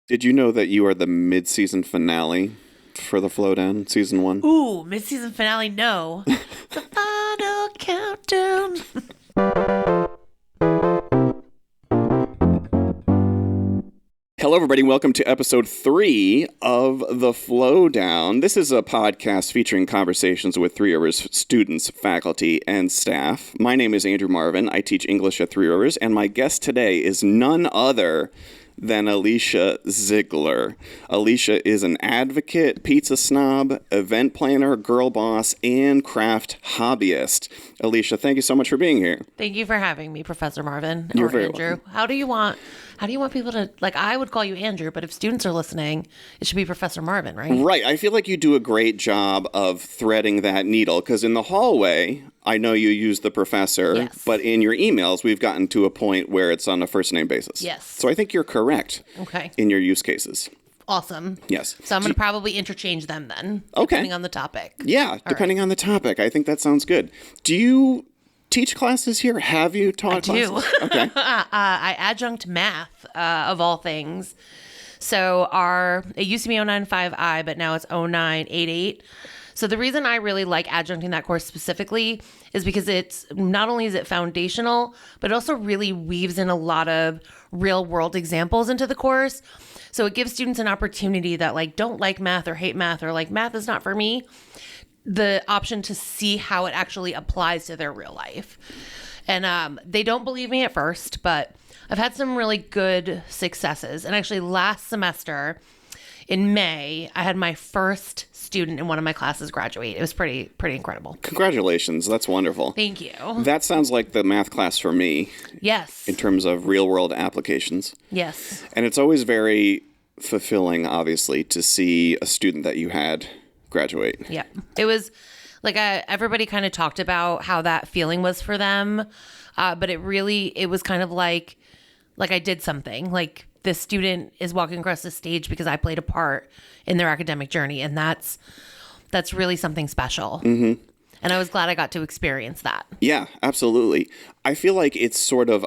Did you know that you are the mid-season finale for the Flowdown season 1? Ooh, mid-season finale, no. The final countdown. Hello, everybody. Welcome to episode 3 of the Flowdown. This is a podcast featuring conversations with Three Rivers students, faculty, and staff. My name is Andrew Marvin. I teach English at Three Rivers, and my guest today is none other than Alycia Ziegler. Alycia is an advocate, pizza snob, event planner, girl boss, and craft hobbyist. Alycia, thank you so much for being here. Thank you for having me, Professor Marvin. You're or very Andrew. welcome. How do you want people to, like, I would call you Andrew, but if students are listening, it should be Professor Marvin, right? Right. I feel like you do a great job of threading that needle, because in the hallway, I know you use the professor, Yes. but in your emails, we've gotten to a point where it's on a first name basis. Yes. So I think you're correct Okay. in your use cases. Awesome. Yes. So I'm going to probably interchange them then, Okay. depending on the topic. Yeah, depending on the topic. I think that sounds good. Do you teach classes here? Have you taught do. classes? Okay. I adjunct math, of all things. So it used to be 095I, but now it's 0988. So the reason I really like adjuncting that course specifically is because it's not only is it foundational, but it also really weaves in a lot of real world examples into the course. So it gives students an opportunity that don't like math or hate math or math is not for me, the option to see how it actually applies to their real life. And they don't believe me at first, but I've had some really good successes. And actually last semester in May, I had my first student in one of my classes graduate. It was pretty incredible. Congratulations. That's wonderful. Thank you. That sounds like the math class for me Yes. in terms of real world applications. Yes. And it's always very fulfilling, obviously, to see a student that you had graduate. Yeah. It was everybody kind of talked about how that feeling was for them. But it was kind of like I did something. Like this student is walking across the stage because I played a part in their academic journey. And that's really something special. Mm-hmm. And I was glad I got to experience that. Yeah, absolutely. I feel like it's sort of,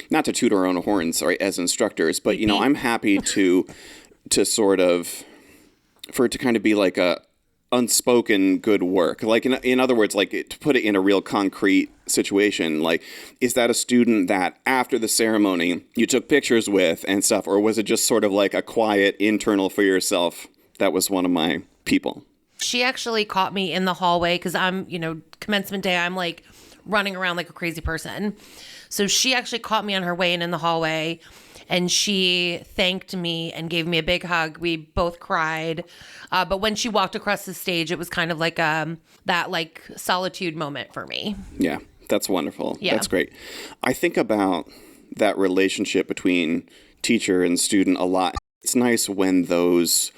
not to toot our own horns as instructors, but, I'm happy to sort of, for it to kind of be like a unspoken good work. Like, in other words, to put it in a real concrete situation, is that a student that after the ceremony you took pictures with and stuff, or was it just sort of like a quiet internal for yourself, that was one of my people? She actually caught me in the hallway because I'm, commencement day, I'm running around like a crazy person. So she actually caught me on her way in the hallway, and she thanked me and gave me a big hug. We both cried. But when she walked across the stage, it was kind of like that solitude moment for me. Yeah, that's wonderful. Yeah. That's great. I think about that relationship between teacher and student a lot. It's nice when those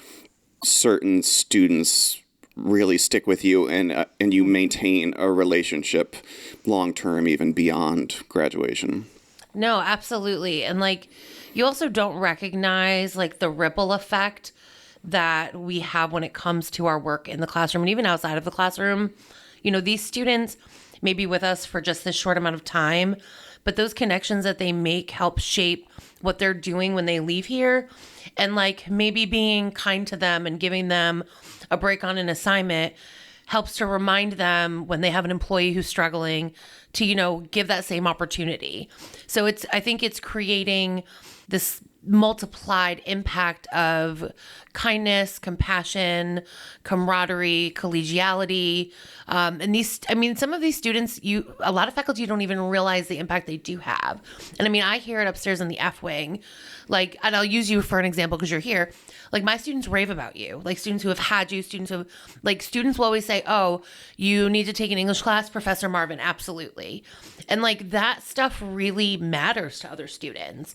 certain students really stick with you and you maintain a relationship long term, even beyond graduation. No, absolutely. And you also don't recognize the ripple effect that we have when it comes to our work in the classroom and even outside of the classroom. These students may be with us for just this short amount of time, but those connections that they make help shape what they're doing when they leave here. And maybe being kind to them and giving them a break on an assignment helps to remind them when they have an employee who's struggling to, give that same opportunity. So I think it's creating this multiplied impact of kindness, compassion, camaraderie, collegiality. And some of these students, a lot of faculty don't even realize the impact they do have. And I hear it upstairs in the F wing, and I'll use you for an example because you're here. My students rave about you, students who have had you, students will always say, oh, you need to take an English class, Professor Marvin. Absolutely. And that stuff really matters to other students.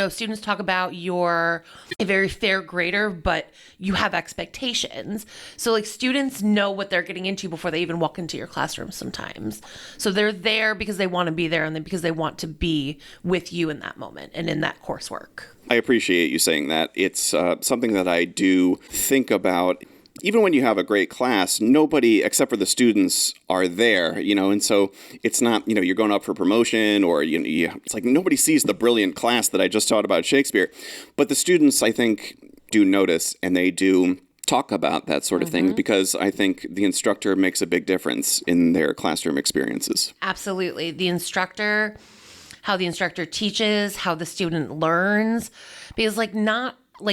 Students talk about you're a very fair grader, but you have expectations. So students know what they're getting into before they even walk into your classroom sometimes. So they're there because they want to be there and then because they want to be with you in that moment and in that coursework. I appreciate you saying that. It's something that I do think about even when you have a great class, nobody except for the students are there, and so it's not, you're going up for promotion or, it's like nobody sees the brilliant class that I just taught about Shakespeare. But the students, I think, do notice, and they do talk about that sort of thing, because I think the instructor makes a big difference in their classroom experiences. Absolutely. How the instructor teaches, how the student learns, because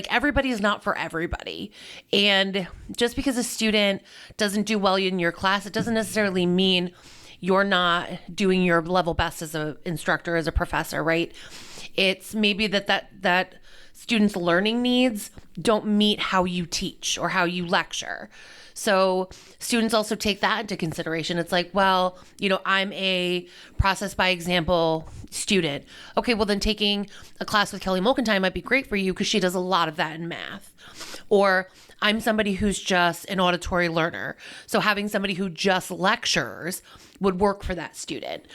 everybody is not for everybody. And just because a student doesn't do well in your class, it doesn't necessarily mean you're not doing your level best as an instructor, as a professor, right? It's maybe that students' learning needs don't meet how you teach or how you lecture. So students also take that into consideration. It's like, well, I'm a process by example student. Okay, well then taking a class with Kelly Mulkentine might be great for you because she does a lot of that in math. Or I'm somebody who's just an auditory learner. So having somebody who just lectures would work for that student.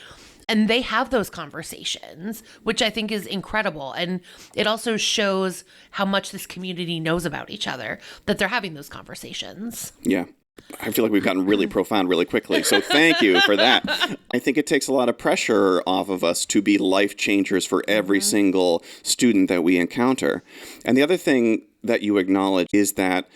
And they have those conversations, which I think is incredible. And it also shows how much this community knows about each other, that they're having those conversations. Yeah. I feel like we've gotten really profound really quickly. So thank you for that. I think it takes a lot of pressure off of us to be life changers for every single student that we encounter. And the other thing that you acknowledge is that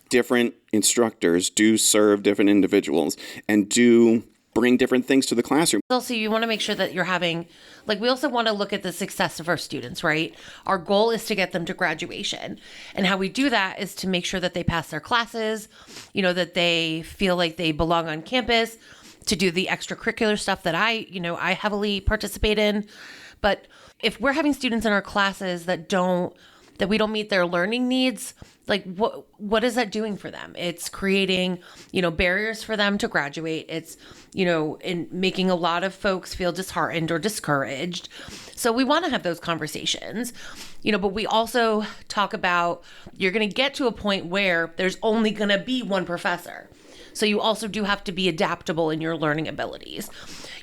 different instructors do serve different individuals and do bring different things to the classroom. Also, you want to make sure that you're having, we also want to look at the success of our students, right? Our goal is to get them to graduation. And how we do that is to make sure that they pass their classes, that they feel like they belong on campus, to do the extracurricular stuff that I heavily participate in. But if we're having students in our classes that we don't meet their learning needs, what is that doing for them? It's creating, barriers for them to graduate. It's, in making a lot of folks feel disheartened or discouraged. So we want to have those conversations, but we also talk about, you're going to get to a point where there's only going to be one professor. So you also do have to be adaptable in your learning abilities.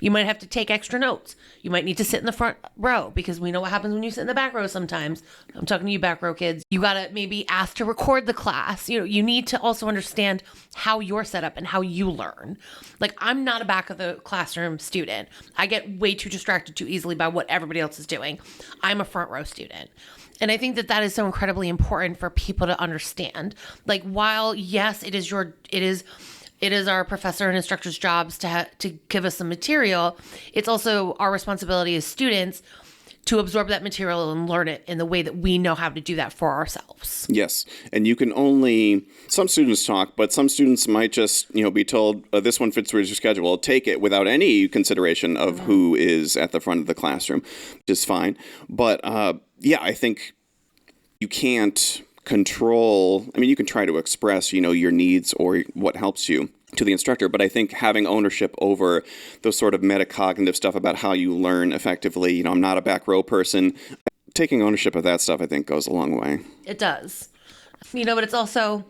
You might have to take extra notes. You might need to sit in the front row, because we know what happens when you sit in the back row sometimes. I'm talking to you back row kids. You got to maybe ask to record the class. You need to also understand how you're set up and how you learn. I'm not a back of the classroom student. I get way too distracted too easily by what everybody else is doing. I'm a front row student. And I think that is so incredibly important for people to understand. While yes, it is our professor and instructor's jobs to give us some material, it's also our responsibility as students to absorb that material and learn it in the way that we know how to do that for ourselves. Yes. And you can some students talk, but some students might just, be told, this one fits with your schedule. Take it without any consideration of who is at the front of the classroom, which is fine. But I think you can't control. You can try to express, your needs or what helps you to the instructor, but I think having ownership over those sort of metacognitive stuff about how you learn effectively, I'm not a back row person. Taking ownership of that stuff, I think, goes a long way. It does. But it's also,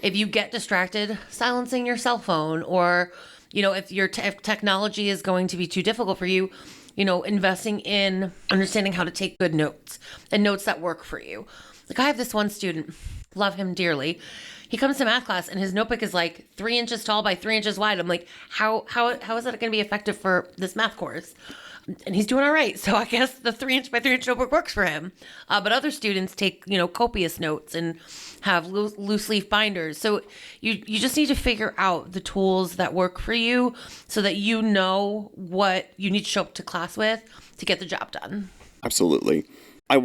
if you get distracted, silencing your cell phone, or, if technology is going to be too difficult for you, investing in understanding how to take good notes and notes that work for you. I have this one student, love him dearly. He comes to math class and his notebook is 3 inches tall by 3 inches wide. I'm like, how is that going to be effective for this math course? And he's doing all right. So I guess the 3 inch by 3 inch notebook works for him. But other students take, copious notes and have loose leaf binders. So you just need to figure out the tools that work for you so that you know what you need to show up to class with to get the job done. Absolutely. Not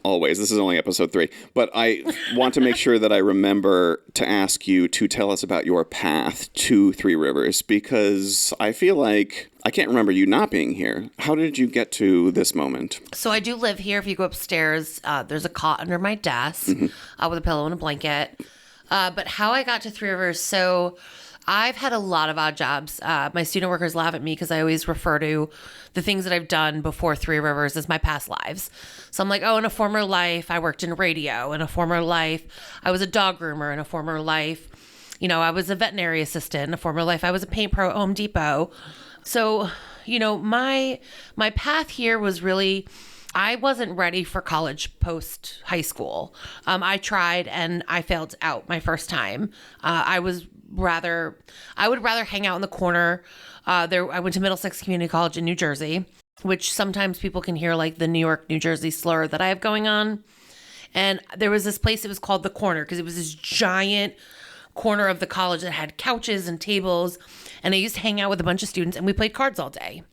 always, this is only episode 3, but I want to make sure that I remember to ask you to tell us about your path to Three Rivers, because I feel like I can't remember you not being here. How did you get to this moment? So I do live here. If you go upstairs, there's a cot under my desk with a pillow and a blanket. But how I got to Three Rivers, so I've had a lot of odd jobs. My student workers laugh at me because I always refer to the things that I've done before Three Rivers as my past lives. So I'm like, in a former life, I worked in radio. In a former life, I was a dog groomer. In a former life, I was a veterinary assistant. In a former life, I was a paint pro at Home Depot. So, my path here was really I wasn't ready for college post high school. I tried and I failed out my first time. I would rather hang out in the corner. I went to Middlesex Community College in New Jersey, which sometimes people can hear like the New York, New Jersey slur that I have going on. And there was this place, it was called The Corner, because it was this giant corner of the college that had couches and tables. And I used to hang out with a bunch of students and we played cards all day.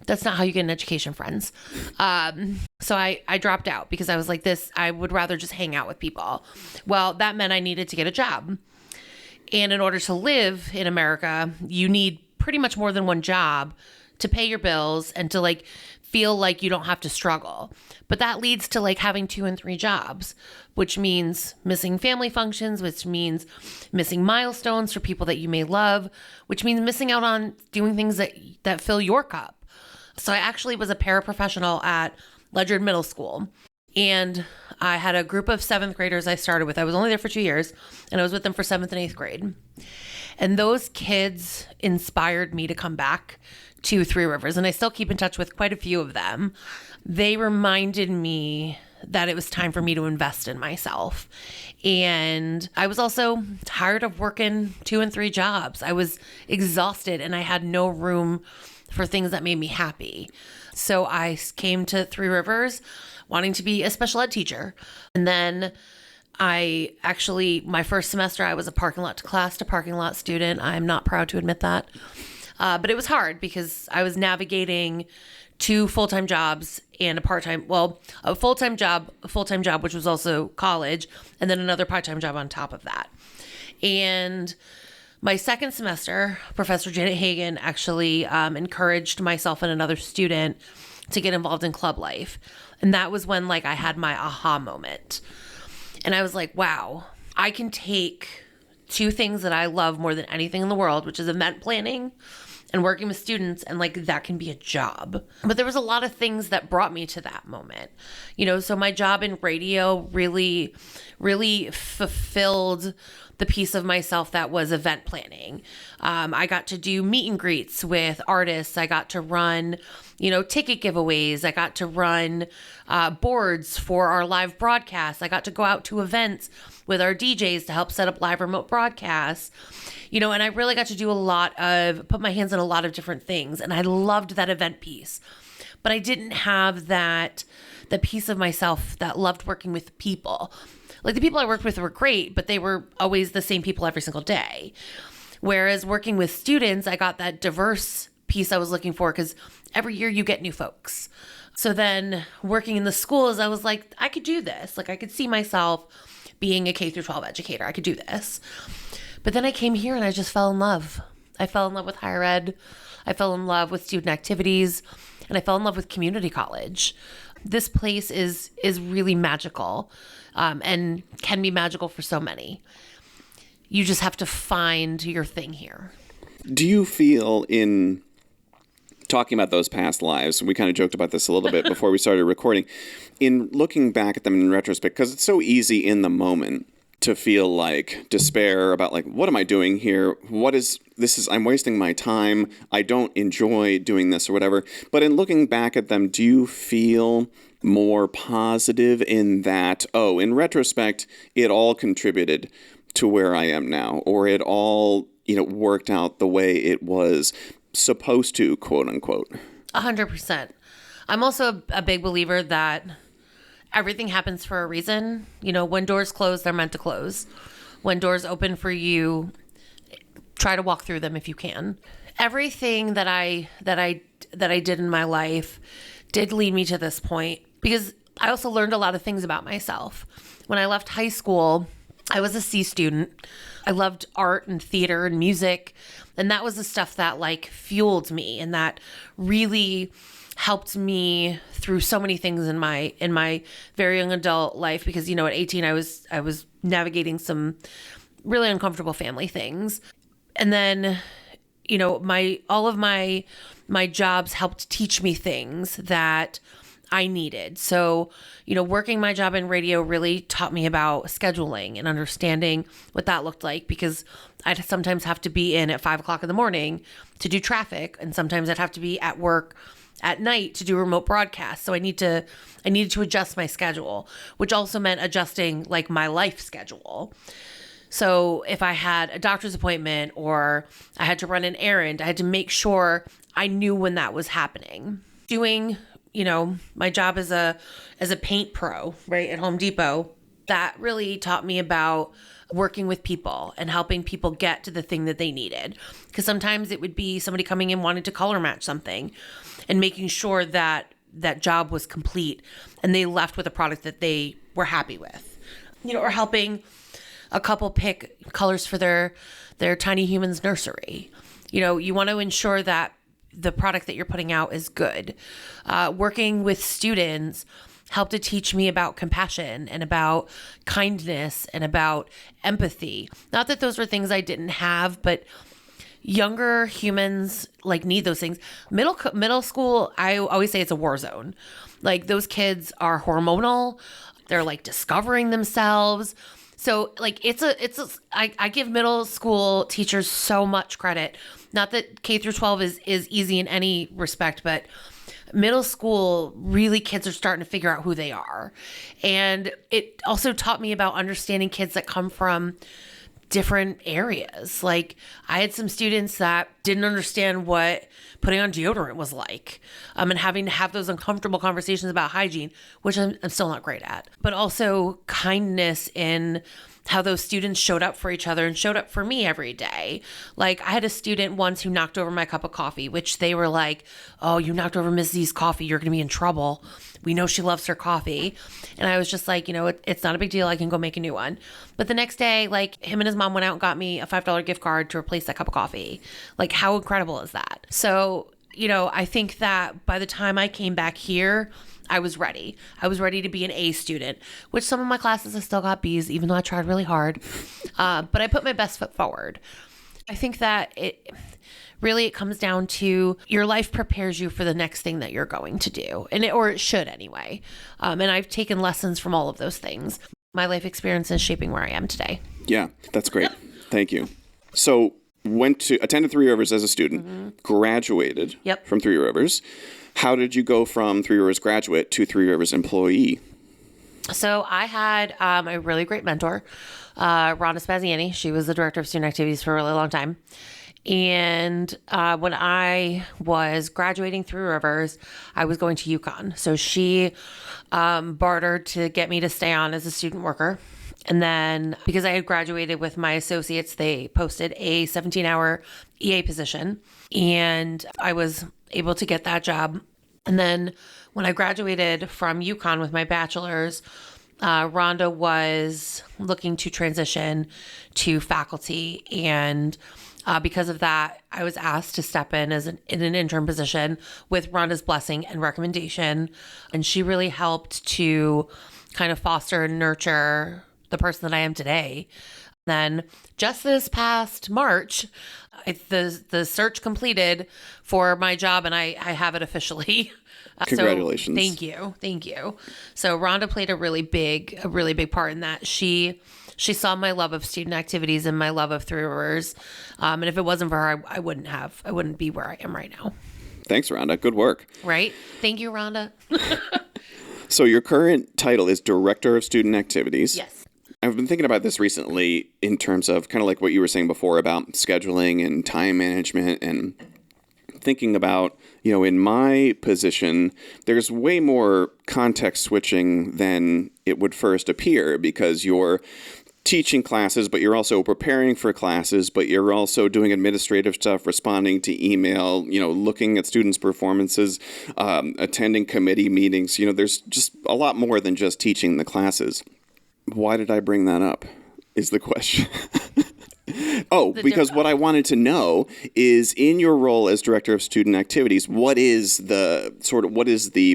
That's not how you get an education, friends. So I dropped out because I was like I would rather just hang out with people. Well, that meant I needed to get a job. And in order to live in America, you need pretty much more than one job to pay your bills and to like feel like you don't have to struggle. But that leads to like having 2 and 3 jobs, which means missing family functions, which means missing milestones for people that you may love, which means missing out on doing things that fill your cup. So I actually was a paraprofessional at Ledyard Middle School, and I had a group of 7th graders I started with. I was only there for 2 years, and I was with them for 7th and 8th grade. And those kids inspired me to come back to Three Rivers, and I still keep in touch with quite a few of them. They reminded me that it was time for me to invest in myself. And I was also tired of working 2 and 3 jobs. I was exhausted, and I had no room for things that made me happy. So I came to Three Rivers wanting to be a special ed teacher. And then my first semester, I was a parking lot to class to parking lot student. I'm not proud to admit that. But it was hard because I was navigating 2 full-time jobs and a full-time job, which was also college, and then another part-time job on top of that. And my second semester, Professor Janet Hagan actually encouraged myself and another student to get involved in club life. And that was when I had my aha moment. And I was like, wow, I can take 2 things that I love more than anything in the world, which is event planning and working with students, and that can be a job. But there was a lot of things that brought me to that moment. So my job in radio really, really fulfilled the piece of myself that was event planning. I got to do meet and greets with artists. I got to run, ticket giveaways. I got to run boards for our live broadcasts. I got to go out to events with our DJs to help set up live remote broadcasts. And I really got to put my hands in a lot of different things. And I loved that event piece. But I didn't have the piece of myself that loved working with people. The people I worked with were great, but they were always the same people every single day. Whereas working with students, I got that diverse piece I was looking for, because every year you get new folks. So then working in the schools, I was like, I could do this. I could see myself being a K through 12 educator. I could do this. But then I came here and I just fell in love. I fell in love with higher ed. I fell in love with student activities, and I fell in love with community college. This place is really magical, and can be magical for so many. You just have to find your thing here. Do you feel, in talking about those past lives, we kind of joked about this a little bit before we started recording, in looking back at them in retrospect, because it's so easy in the moment to feel despair about what am I doing here? I'm wasting my time. I don't enjoy doing this or whatever. But in looking back at them, do you feel more positive in that, in retrospect, it all contributed to where I am now, or it all, worked out the way it was supposed to, quote unquote? 100%. I'm also a big believer that everything happens for a reason. When doors close, they're meant to close. When doors open for you, try to walk through them if you can. Everything that I did in my life did lead me to this point, because I also learned a lot of things about myself. When I left high school, I was a C student. I loved art and theater and music, and that was the stuff that fueled me, and that really helped me through so many things in my very young adult life, because at 18 I was navigating some really uncomfortable family things. And then all of my jobs helped teach me things that I needed. So, working my job in radio really taught me about scheduling and understanding what that looked like, because I'd sometimes have to be in at 5 o'clock in the morning to do traffic. And sometimes I'd have to be at work at night to do remote broadcasts. So I needed to adjust my schedule, which also meant adjusting like my life schedule. So if I had a doctor's appointment or I had to run an errand, I had to make sure I knew when that was happening. Doing, my job as a paint pro, right, at Home Depot, that really taught me about working with people and helping people get to the thing that they needed. Because sometimes it would be somebody coming in wanting to color match something and making sure that that job was complete and they left with a product that they were happy with. Or helping a couple pick colors for their tiny humans nursery. You want to ensure that the product that you're putting out is good. Working with students helped to teach me about compassion and about kindness and about empathy. Not that those were things I didn't have, but younger humans need those things. Middle school, I always say it's a war zone. Those kids are hormonal. They're discovering themselves. So I give middle school teachers so much credit. Not that K through 12 is easy in any respect, but middle school, really kids are starting to figure out who they are. And it also taught me about understanding kids that come from different areas. I had some students that didn't understand what putting on deodorant was like, and having to have those uncomfortable conversations about hygiene, which I'm still not great at, but also kindness in how those students showed up for each other and showed up for me every day. I had a student once who knocked over my cup of coffee, which they were like, "Oh, you knocked over Miss Z's coffee. You're going to be in trouble. We know she loves her coffee." And I was just like, it's not a big deal. I can go make a new one. But the next day, him and his mom went out and got me a $5 gift card to replace that cup of coffee. How incredible is that? So, I think that by the time I came back here, I was ready. I was ready to be an A student, which some of my classes I still got B's, even though I tried really hard. But I put my best foot forward. I think that it comes down to your life prepares you for the next thing that you're going to do, or it should anyway. And I've taken lessons from all of those things. My life experience is shaping where I am today. Yeah, that's great. Thank you. So attended Three Rivers as a student, graduated from Three Rivers. How did you go from Three Rivers graduate to Three Rivers employee? So I had a really great mentor, Rhonda Spaziani. She was the director of student activities for a really long time. And when I was graduating Three Rivers, I was going to UConn. So she bartered to get me to stay on as a student worker. And then because I had graduated with my associates, they posted a 17-hour EA position. And I was able to get that job. And then when I graduated from UConn with my bachelor's, Rhonda was looking to transition to faculty. And because of that, I was asked to step in in an intern position with Rhonda's blessing and recommendation. And she really helped to kind of foster and nurture the person that I am today. Then just this past March, the search completed for my job, and I have it officially. Congratulations. So, thank you. So Rhonda played a really big part in that. She saw my love of student activities and my love of Three Rivers. And if it wasn't for her, I wouldn't be where I am right now. Thanks, Rhonda. Good work. Right? Thank you, Rhonda. So your current title is Director of Student Activities. Yes. I've been thinking about this recently in terms of kind of like what you were saying before about scheduling and time management, and thinking about, in my position, there's way more context switching than it would first appear, because you're teaching classes, but you're also preparing for classes, but you're also doing administrative stuff, responding to email, looking at students' performances, attending committee meetings. There's just a lot more than just teaching the classes. Why did I bring that up is the question. Because what I wanted to know is, in your role as Director of Student Activities, what is the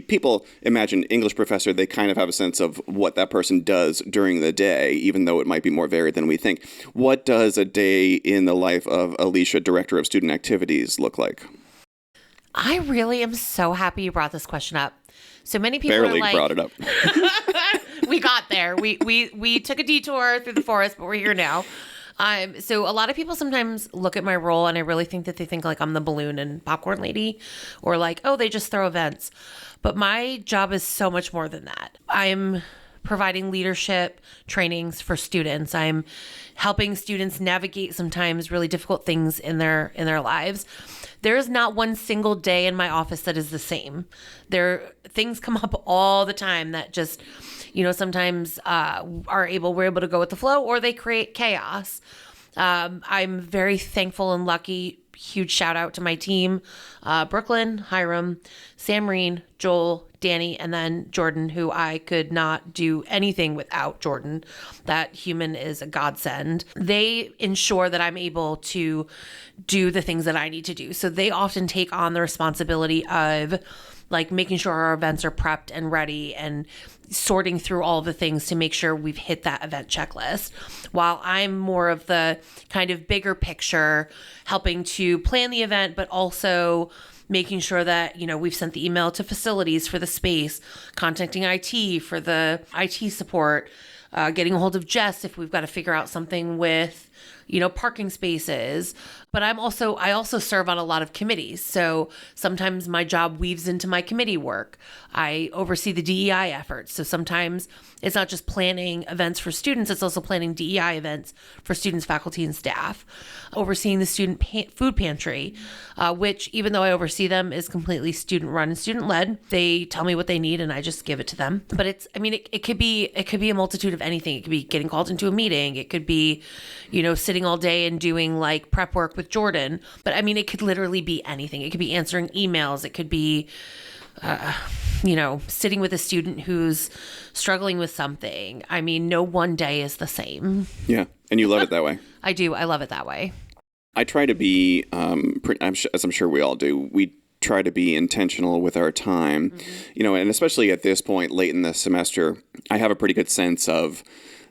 people imagine English professor, they kind of have a sense of what that person does during the day, even though it might be more varied than we think. What does a day in the life of Alycia, Director of Student Activities, look like? I really am so happy you brought this question up. So many people barely are like, brought it up. We got there. We took a detour through the forest, but we're here now. So a lot of people sometimes look at my role and I really think that they think like I'm the balloon and popcorn lady, or like, oh, they just throw events. But my job is so much more than that. I'm providing leadership trainings for students. I'm helping students navigate sometimes really difficult things in their lives. There is not one single day in my office that is the same. Things come up all the time that just, sometimes we're able to go with the flow, or they create chaos. I'm very thankful and lucky. Huge shout out to my team, Brooklyn, Hiram, Sam Marine, Joel, Danny, and then Jordan, who I could not do anything without Jordan. That human is a godsend. They ensure that I'm able to do the things that I need to do. So they often take on the responsibility of like making sure our events are prepped and ready and sorting through all of the things to make sure we've hit that event checklist, while I'm more of the kind of bigger picture, helping to plan the event, but also making sure that, we've sent the email to facilities for the space, contacting IT for the IT support, getting a hold of Jess if we've got to figure out something with, parking spaces. But I also serve on a lot of committees. So sometimes my job weaves into my committee work. I oversee the DEI efforts. So sometimes it's not just planning events for students, it's also planning DEI events for students, faculty, and staff. Overseeing the student food pantry, which even though I oversee them is completely student run and student led. They tell me what they need and I just give it to them. But it could be a multitude of anything. It could be getting called into a meeting. It could be, sitting all day and doing like prep work with Jordan. But it could literally be anything. It could be answering emails. It could be, sitting with a student who's struggling with something. No one day is the same. Yeah. And you love it that way. I do. I love it that way. I try to be, as I'm sure we all do, we try to be intentional with our time, and especially at this point, late in the semester, I have a pretty good sense of,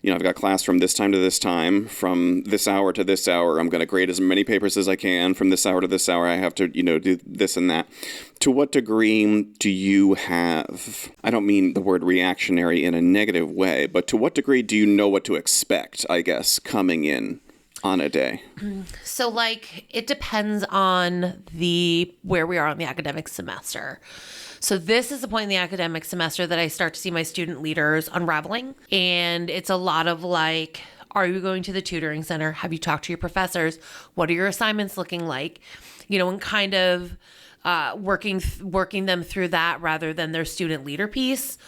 I've got class from this time to this time, from this hour to this hour. I'm going to grade as many papers as I can. From this hour to this hour, I have to, do this and that. To what degree do you have, I don't mean the word reactionary in a negative way, but to what degree do you know what to expect, I guess, coming in on a day? So it depends on where we are on the academic semester. So this is the point in the academic semester that I start to see my student leaders unraveling. And it's a lot of are you going to the tutoring center? Have you talked to your professors? What are your assignments looking like? And kind of working them through that rather than their student leader piece.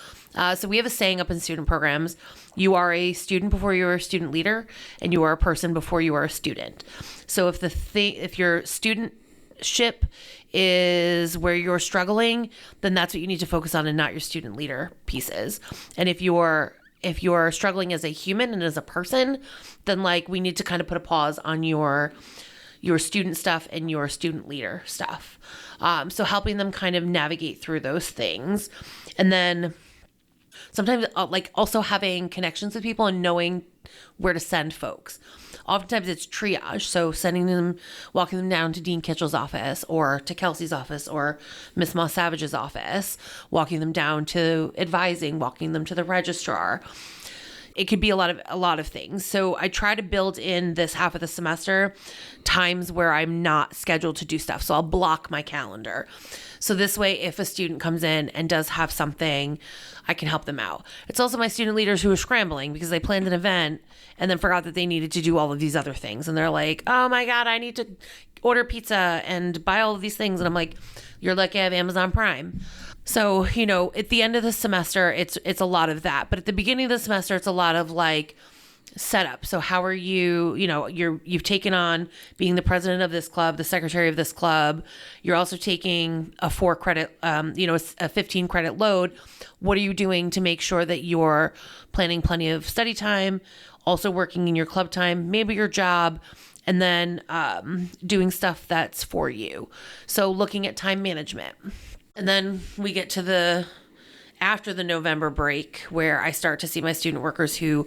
So we have a saying up in student programs: you are a student before you are a student leader, and you are a person before you are a student. So if your studentship is where you're struggling, then that's what you need to focus on and not your student leader pieces. And if you're struggling as a human and as a person, then we need to kind of put a pause on your student stuff and your student leader stuff. So helping them kind of navigate through those things. And then sometimes also having connections with people and knowing where to send folks. Oftentimes it's triage. So walking them down to Dean Kitchell's office or to Kelsey's office or Miss Moss Savage's office, walking them down to advising, walking them to the registrar. It could be a lot of things. So I try to build in this half of the semester times where I'm not scheduled to do stuff. So I'll block my calendar. So this way, if a student comes in and does have something, I can help them out. It's also my student leaders who are scrambling because they planned an event and then forgot that they needed to do all of these other things. And they're like, oh my God, I need to order pizza and buy all of these things. And I'm like, you're lucky I have Amazon Prime. So, at the end of the semester, it's a lot of that. But at the beginning of the semester, it's a lot of setup. So how are you, you've taken on being the president of this club, the secretary of this club. You're also taking a 4 credit, a 15 credit load. What are you doing to make sure that you're planning plenty of study time, also working in your club time, maybe your job, and then doing stuff that's for you. So looking at time management. And then we get to after the November break where I start to see my student workers who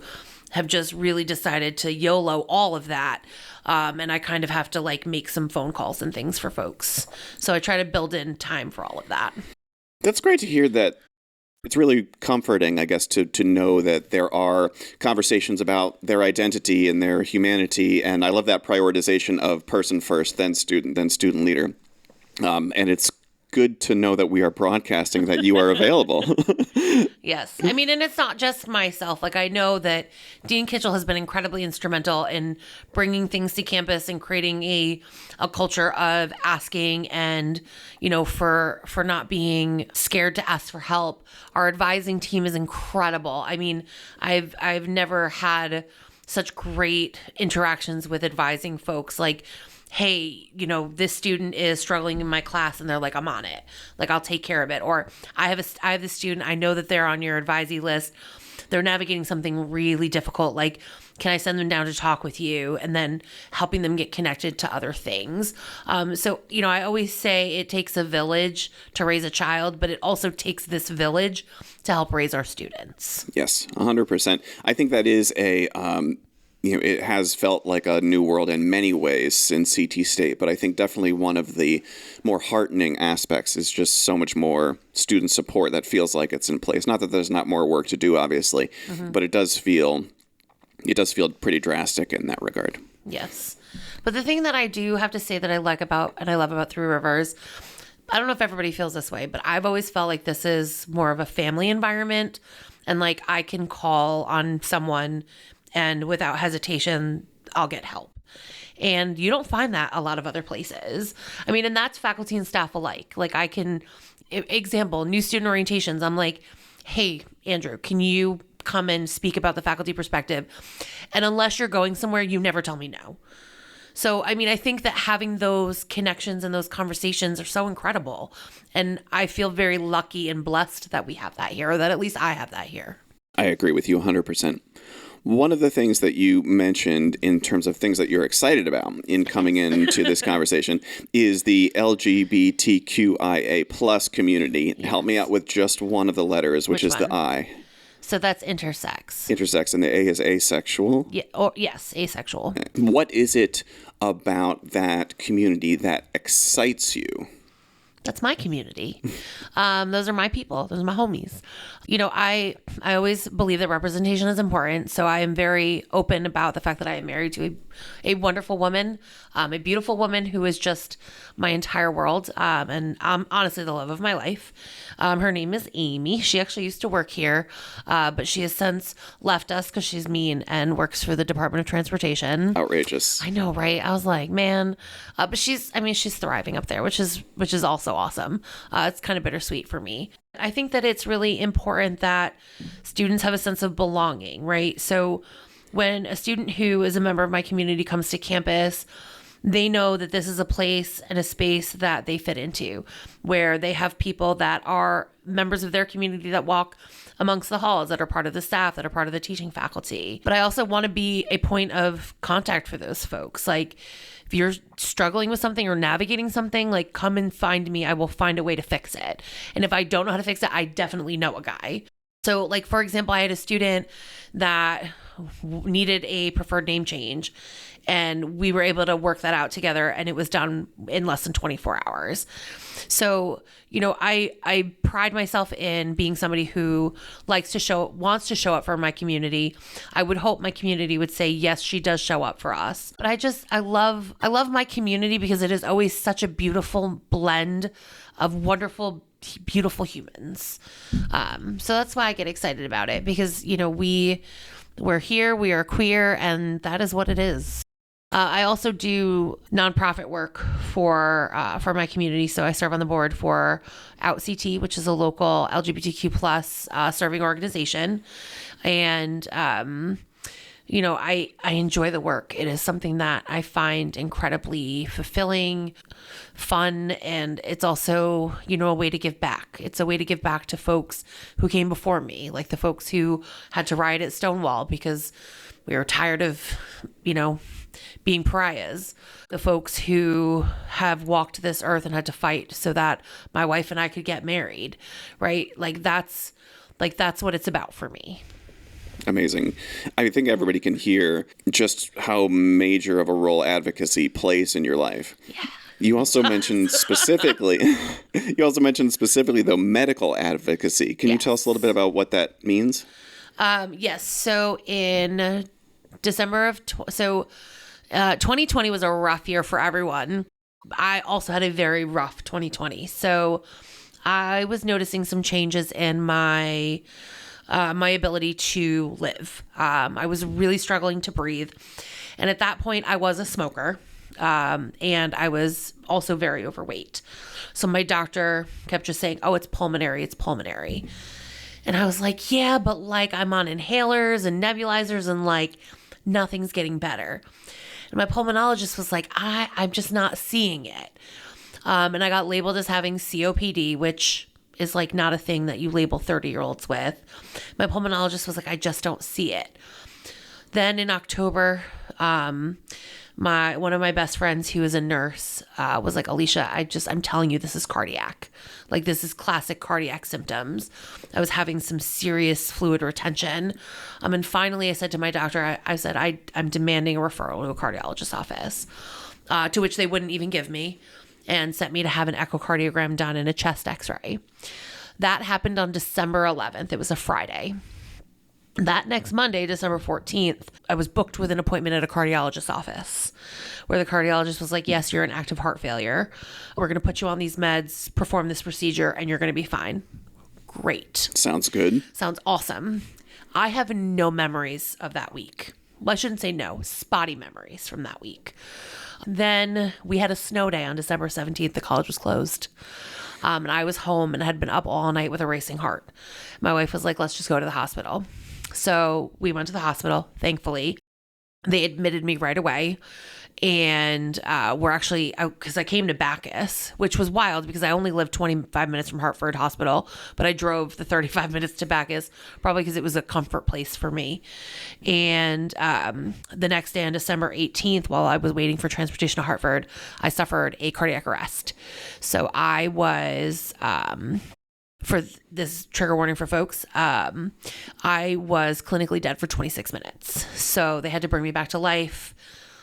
have just really decided to YOLO all of that. And I kind of have to make some phone calls and things for folks. So I try to build in time for all of that. That's great to hear that It's really comforting, I guess, to know that there are conversations about their identity and their humanity. And I love that prioritization of person first, then student leader. And it's good to know that we are broadcasting that you are available. Yes. I mean, and it's not just myself. Like, I know that Dean Kitchell has been incredibly instrumental in bringing things to campus and creating a culture of asking and, for not being scared to ask for help. Our advising team is incredible. I mean, I've never had such great interactions with advising folks. Like, hey, this student is struggling in my class, and they're like, I'm on it. Like, I'll take care of it. Or I have this student, I know that they're on your advisee list. They're navigating something really difficult. Like, can I send them down to talk with you? And then helping them get connected to other things. So, I always say it takes a village to raise a child, but it also takes this village to help raise our students. Yes, 100%. I think that is it has felt like a new world in many ways in CT State, but I think definitely one of the more heartening aspects is just so much more student support that feels like it's in place. Not that there's not more work to do, obviously, but it does feel pretty drastic in that regard. Yes. But the thing that I do have to say that I like about and I love about Three Rivers, I don't know if everybody feels this way, but I've always felt like this is more of a family environment, and like I can call on someone and without hesitation, I'll get help. And you don't find that a lot of other places. I mean, and that's faculty and staff alike. Like, I can, example, new student orientations. I'm like, hey, Andrew, can you come and speak about the faculty perspective? And unless you're going somewhere, you never tell me no. So, I mean, I think that having those connections and those conversations are so incredible. And I feel very lucky and blessed that we have that here, or that at least I have that here. I agree with you 100%. One of the things that you mentioned in terms of things that you're excited about in coming into this conversation is the LGBTQIA plus community. Yes. Help me out with just one of the letters, which is the I. So that's intersex. Intersex, and the A is asexual? Yeah, yes, asexual. What is it about that community that excites you? That's my community. Those are my people. Those are my homies. I always believe that representation is important. So I am very open about the fact that I am married to a wonderful woman, a beautiful woman who is just my entire world. And honestly, the love of my life. Her name is Amy. She actually used to work here, but she has since left us because she's mean and works for the Department of Transportation. Outrageous. I know, right? I was like, man, but she's thriving up there, which is also awesome. It's kind of bittersweet for me. I think that it's really important that students have a sense of belonging, right? So when a student who is a member of my community comes to campus, they know that this is a place and a space that they fit into, where they have people that are members of their community that walk amongst the halls, that are part of the staff, that are part of the teaching faculty. But I also want to be a point of contact for those folks. Like, if you're struggling with something or navigating something, like, come and find me. I will find a way to fix it. And if I don't know how to fix it, I definitely know a guy. So, like, for example, I had a student that needed a preferred name change, and we were able to work that out together, and it was done in less than 24 hours. So, I pride myself in being somebody who wants to show up for my community. I would hope my community would say, yes, she does show up for us. But I love my community because it is always such a beautiful blend of wonderful, beautiful humans. So that's why I get excited about it, because, we're here, we are queer, and that is what it is. I also do nonprofit work for my community. So I serve on the board for Out CT, which is a local LGBTQ plus serving organization. And, I enjoy the work. It is something that I find incredibly fulfilling, fun, and it's also, a way to give back. It's a way to give back to folks who came before me, like the folks who had to riot at Stonewall because we were tired of, being pariahs. The folks who have walked this earth and had to fight so that my wife and I could get married, right? That's what it's about for me. Amazing. I think everybody can hear just how major of a role advocacy plays in your life. Yeah. You also mentioned specifically, though, medical advocacy. Can you tell us a little bit about what that means? Yes. So in December of 2020 was a rough year for everyone. I also had a very rough 2020. So I was noticing some changes in my ability to live. I was really struggling to breathe. And at that point, I was a smoker. And I was also very overweight. So my doctor kept just saying, oh, it's pulmonary. And I was like, yeah, but like I'm on inhalers and nebulizers and like nothing's getting better. And my pulmonologist was like, I'm just not seeing it. And I got labeled as having COPD, which is like not a thing that you label 30-year-olds with. My pulmonologist was like, I just don't see it. Then in October, one of my best friends who is a nurse was like, Alycia, I'm telling you, this is cardiac. Like, this is classic cardiac symptoms. I was having some serious fluid retention. And finally I said to my doctor, I said, I'm demanding a referral to a cardiologist's office, to which they wouldn't even give me, and sent me to have an echocardiogram done and a chest x-ray. That happened on December 11th. It was a Friday. That next Monday, December 14th, I was booked with an appointment at a cardiologist's office where the cardiologist was like, yes, you're in active heart failure. We're going to put you on these meds, perform this procedure, and you're going to be fine. Great. Sounds good. Sounds awesome. I have no memories of that week. Well, I shouldn't say no, spotty memories from that week. Then we had a snow day on December 17th. The college was closed. And I was home and had been up all night with a racing heart. My wife was like, let's just go to the hospital. So we went to the hospital, thankfully. They admitted me right away. And we're actually, because I came to Bacchus, which was wild because I only lived 25 minutes from Hartford Hospital, but I drove the 35 minutes to Bacchus, probably because it was a comfort place for me. And the next day on December 18th, while I was waiting for transportation to Hartford, I suffered a cardiac arrest. So I was... for this trigger warning for folks, I was clinically dead for 26 minutes. So they had to bring me back to life.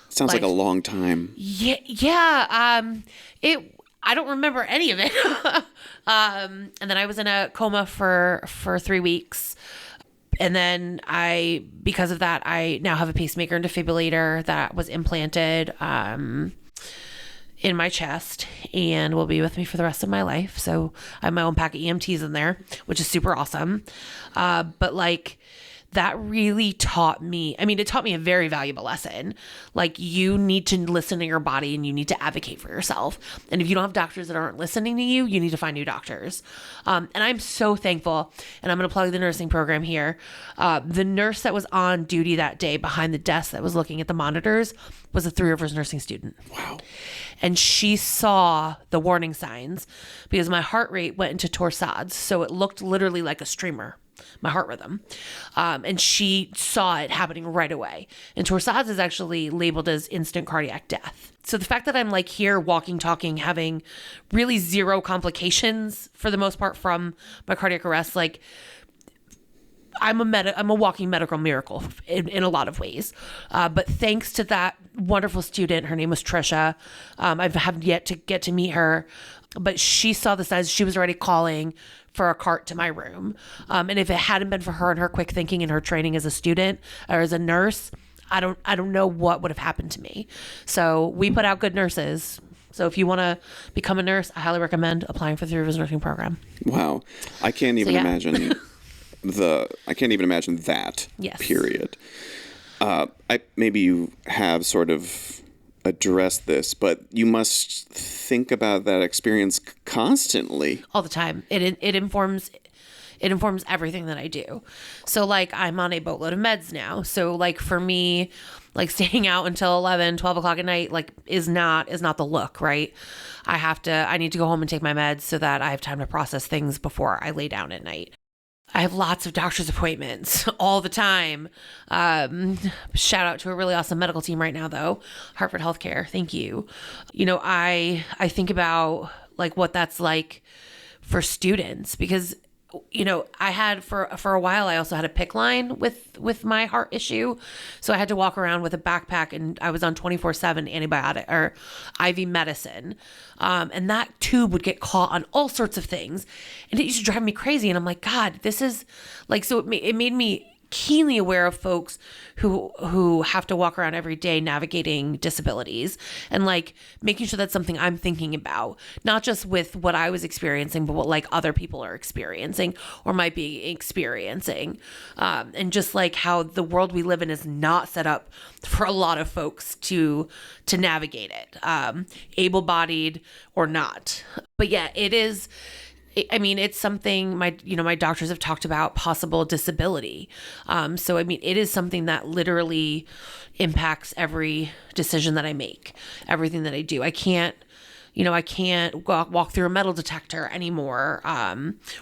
Sounds like a long time. Yeah. I don't remember any of it. And then I was in a coma for 3 weeks. And then because of that, I now have a pacemaker and defibrillator that was implanted, in my chest and will be with me for the rest of my life. So I have my own pack of EMTs in there, which is super awesome. But like that really taught me, it taught me a very valuable lesson. Like, you need to listen to your body and you need to advocate for yourself. And if you don't have doctors that aren't listening to you, you need to find new doctors. And I'm so thankful, and I'm going to plug the nursing program here. The nurse that was on duty that day behind the desk that was looking at the monitors was a Three Rivers nursing student. Wow. And she saw the warning signs because my heart rate went into torsades. So it looked literally like a streamer, my heart rhythm. And she saw it happening right away. And torsades is actually labeled as instant cardiac death. So the fact that I'm like here walking, talking, having really zero complications for the most part from my cardiac arrest, like I'm a walking medical miracle in a lot of ways. But thanks to that wonderful student, her name was Trisha. I have yet to get to meet her, but she saw the signs. She was already calling for a cart to my room. And if it hadn't been for her and her quick thinking and her training as a student or as a nurse, I don't know what would have happened to me. So we put out good nurses. So if you want to become a nurse, I highly recommend applying for the Three Rivers nursing program. Wow. I can't even imagine that. Yes. Period. Maybe you have sort of addressed this, but you must think about that experience constantly. All the time. It informs everything that I do. So like I'm on a boatload of meds now. So like for me, like staying out until 11, 12 o'clock at night, like is not the look, right? I need to go home and take my meds so that I have time to process things before I lay down at night. I have lots of doctor's appointments all the time. Shout out to a really awesome medical team right now, though. Hartford Healthcare. Thank you. I think about like what that's like for students, because I had for a while, I also had a PICC line with my heart issue. So I had to walk around with a backpack, and I was on 24/7 antibiotic or IV medicine. And that tube would get caught on all sorts of things. And it used to drive me crazy. And I'm like, God, this is like, so it made me keenly aware of folks who have to walk around every day navigating disabilities, and like making sure that's something I'm thinking about, not just with what I was experiencing, but what like other people are experiencing or might be experiencing. And just like how the world we live in is not set up for a lot of folks to navigate it, able-bodied or not. But yeah, it is. I mean, it's something my doctors have talked about possible disability. So, I mean, it is something that literally impacts every decision that I make, everything that I do. I can't walk through a metal detector anymore,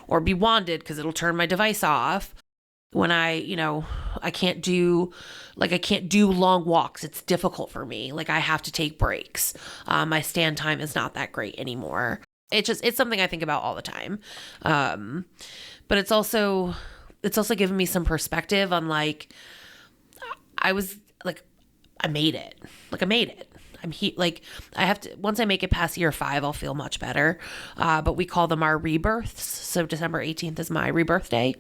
or be wanded because it'll turn my device off. When I can't do long walks. It's difficult for me. Like, I have to take breaks. My stand time is not that great anymore. It's something I think about all the time. But it's also given me some perspective on like, I was like, I made it. Like, I made it. I have to, once I make it past year 5, I'll feel much better. But we call them our rebirths. So December 18th is my rebirthday.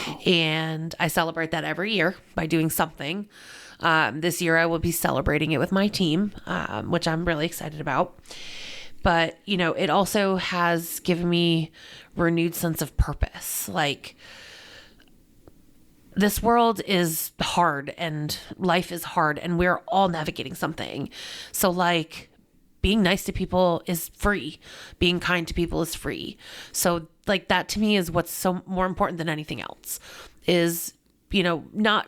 Wow. And I celebrate that every year by doing something. This year I will be celebrating it with my team, which I'm really excited about. But, it also has given me renewed sense of purpose. Like, this world is hard and life is hard and we're all navigating something. So like, being nice to people is free. Being kind to people is free. So like, that to me is what's so more important than anything else, is, not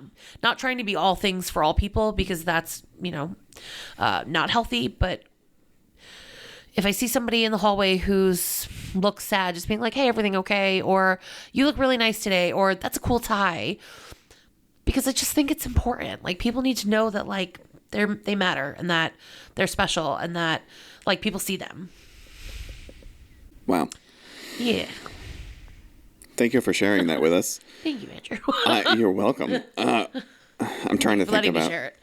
trying to be all things for all people, because that's, not healthy. But if I see somebody in the hallway who's looks sad, just being like, hey, everything okay? Or you look really nice today, or that's a cool tie. Because I just think it's important. Like, people need to know that like they matter, and that they're special, and that like people see them. Wow. Yeah. Thank you for sharing that with us. Thank you, Andrew. You're welcome. I'm trying to think about. Share it.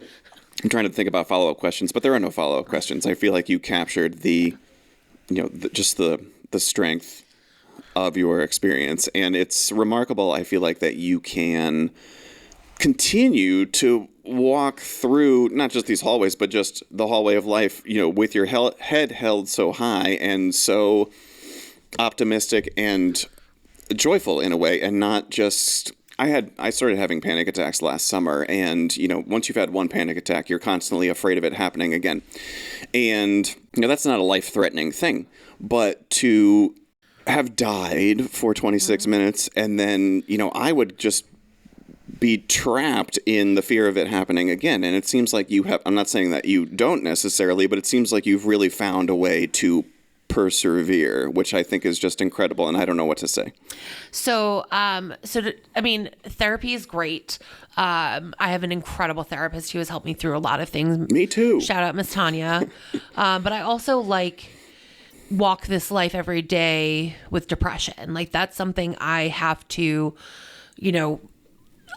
I'm trying to think about follow-up questions, but there are no follow-up questions. I feel like you captured the strength of your experience, and it's remarkable. I feel like that you can continue to walk through not just these hallways, but just the hallway of life, with your head held so high and so optimistic and joyful in a way, and not just. I started having panic attacks last summer, and, once you've had one panic attack, you're constantly afraid of it happening again. And, that's not a life-threatening thing, but to have died for 26 minutes, and then, I would just be trapped in the fear of it happening again. And it seems like you have, I'm not saying that you don't necessarily, but it seems like you've really found a way to persevere, which I think is just incredible, and I don't know what to say. So, therapy is great. I have an incredible therapist who has helped me through a lot of things. Me too. Shout out Miss Tanya. But I also walk this life every day with depression. Like, that's something I have to,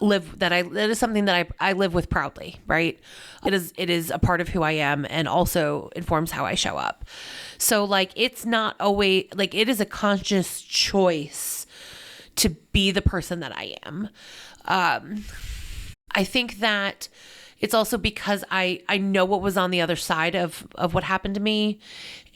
live, that is something that I live with proudly, right? It is a part of who I am, and also informs how I show up. So it's not always it is a conscious choice to be the person that I am. I think that it's also because I know what was on the other side of what happened to me.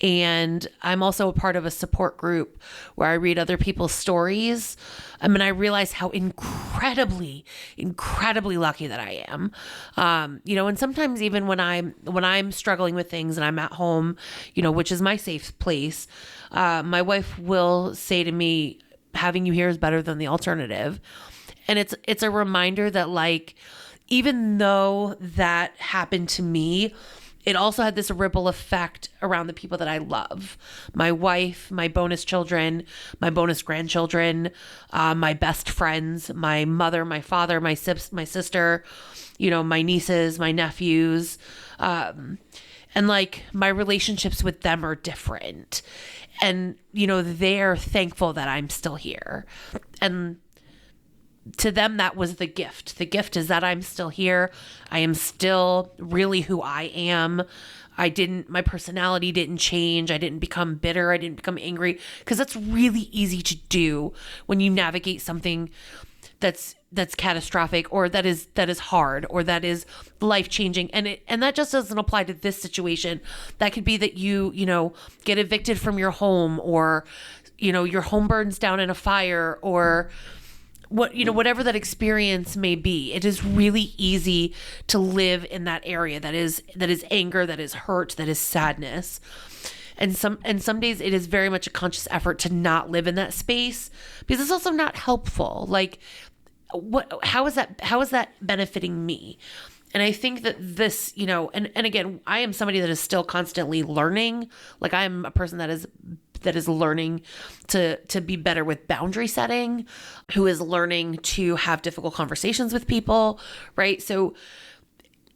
And I'm also a part of a support group where I read other people's stories. I realize how incredibly, incredibly lucky that I am. And sometimes even when I'm struggling with things and I'm at home, which is my safe place, my wife will say to me, having you here is better than the alternative. And it's a reminder that even though that happened to me, it also had this ripple effect around the people that I love. My wife, my bonus children, my bonus grandchildren, my best friends, my mother, my father, my sister, my nieces, my nephews. And my relationships with them are different. And, they're thankful that I'm still here. And to them, that was the gift. The gift is that I'm still here. I am still really who I am. My personality didn't change. I didn't become bitter. I didn't become angry, because that's really easy to do when you navigate something that's catastrophic, or that is hard, or that is life-changing. And that just doesn't apply to this situation. That could be that you get evicted from your home, or, your home burns down in a fire, or whatever that experience may be. It is really easy to live in that area that is anger, that is hurt, that is sadness. And some days it is very much a conscious effort to not live in that space, because it's also not helpful. Like, how is that benefiting me? And I think that this, and again, I am somebody that is still constantly learning. Like, I am a person that is learning to be better with boundary setting, who is learning to have difficult conversations with people, right? So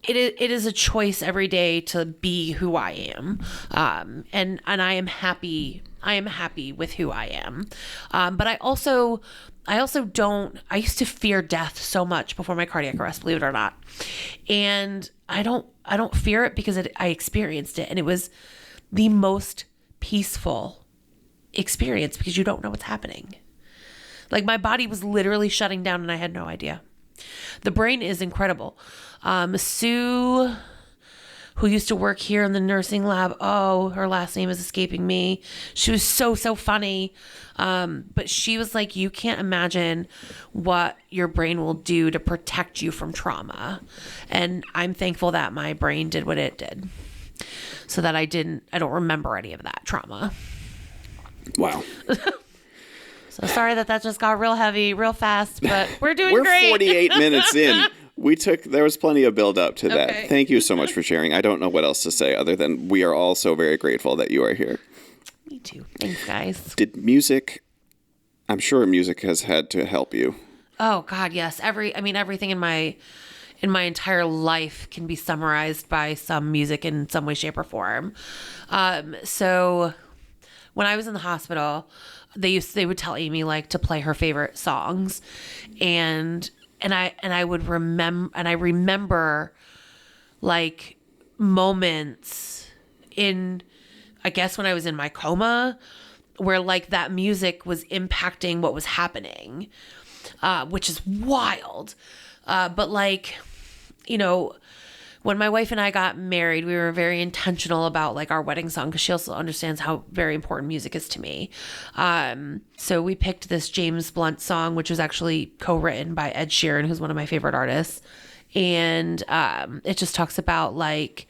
it is a choice every day to be who I am. And I am happy. I am happy with who I am. But I also I used to fear death so much before my cardiac arrest, believe it or not. And I don't fear it, because I experienced it, and it was the most peaceful experience, because you don't know what's happening. Like, my body was literally shutting down and I had no idea. The brain is incredible. Sue, who used to work here in the nursing lab, her last name is escaping me. She was so funny. But she was like, you can't imagine what your brain will do to protect you from trauma. And I'm thankful that my brain did what it did, so that I don't remember any of that trauma. Wow. So sorry that just got real heavy, real fast, but we're doing great. We're 48 minutes in. There was plenty of build up to that. Okay. Thank you so much for sharing. I don't know what else to say other than we are all so very grateful that you are here. Me too. Thanks, guys. I'm sure music has had to help you. Oh God, yes. Everything in my entire life can be summarized by some music in some way, shape, or form. So when I was in the hospital, they would tell Amy, like, to play her favorite songs, and I would remember like moments in, I guess, when I was in my coma, where like that music was impacting what was happening, which is wild. But like, when my wife and I got married, we were very intentional about like our wedding song, because she also understands how very important music is to me. So we picked this James Blunt song, which was actually co-written by Ed Sheeran, who's one of my favorite artists. And it just talks about like,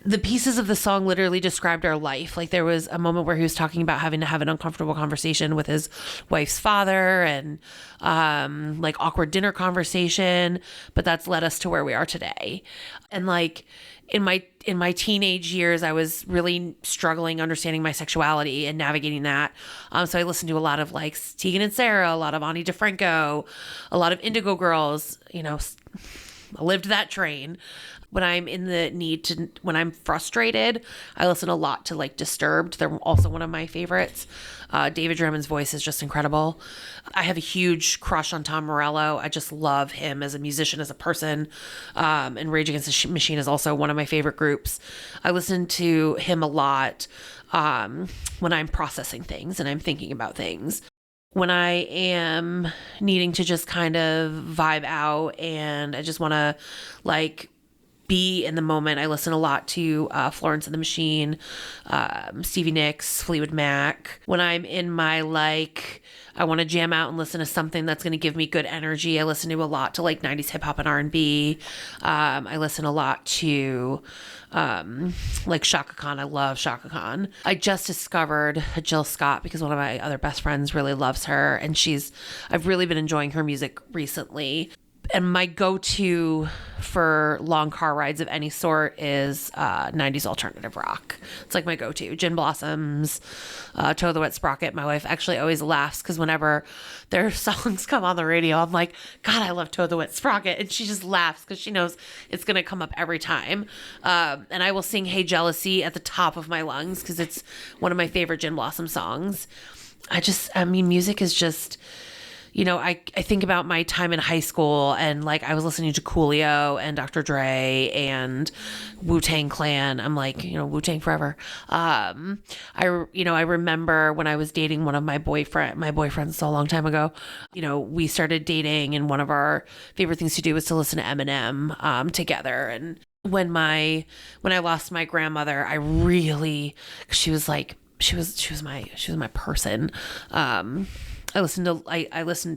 the pieces of the song literally described our life. Like, there was a moment where he was talking about having to have an uncomfortable conversation with his wife's father, and like awkward dinner conversation, but that's led us to where we are today. And like in my teenage years, I was really struggling understanding my sexuality and navigating that. So I listened to a lot of like Tegan and Sarah, a lot of Ani DeFranco, a lot of Indigo Girls. I lived that train. When I'm when I'm frustrated, I listen a lot to like Disturbed. They're also one of my favorites. David Drummond's voice is just incredible. I have a huge crush on Tom Morello. I just love him as a musician, as a person. And Rage Against the Machine is also one of my favorite groups. I listen to him a lot when I'm processing things and I'm thinking about things. When I am needing to just kind of vibe out and I just want to like be in the moment, I listen a lot to Florence and the Machine, Stevie Nicks, Fleetwood Mac. When I'm in my like, I want to jam out and listen to something that's going to give me good energy, I listen to a lot to like 90s hip hop and R&B. I listen a lot to like Shaka Khan. I love Shaka Khan. I just discovered Jill Scott because one of my other best friends really loves her, and I've really been enjoying her music recently. And my go-to for long car rides of any sort is 90s alternative rock. It's like my go-to. Gin Blossoms, Toe the Wet Sprocket. My wife actually always laughs because whenever their songs come on the radio, I'm like, God, I love Toe the Wet Sprocket. And she just laughs because she knows it's going to come up every time. And I will sing Hey Jealousy at the top of my lungs because it's one of my favorite Gin Blossom songs. I mean, music is just... I think about my time in high school and like I was listening to Coolio and Dr. Dre and Wu-Tang Clan. I'm like, Wu-Tang forever. I remember when I was dating one of my boyfriends a long time ago, we started dating and one of our favorite things to do was to listen to Eminem together. And when I lost my grandmother, she was my person. I listened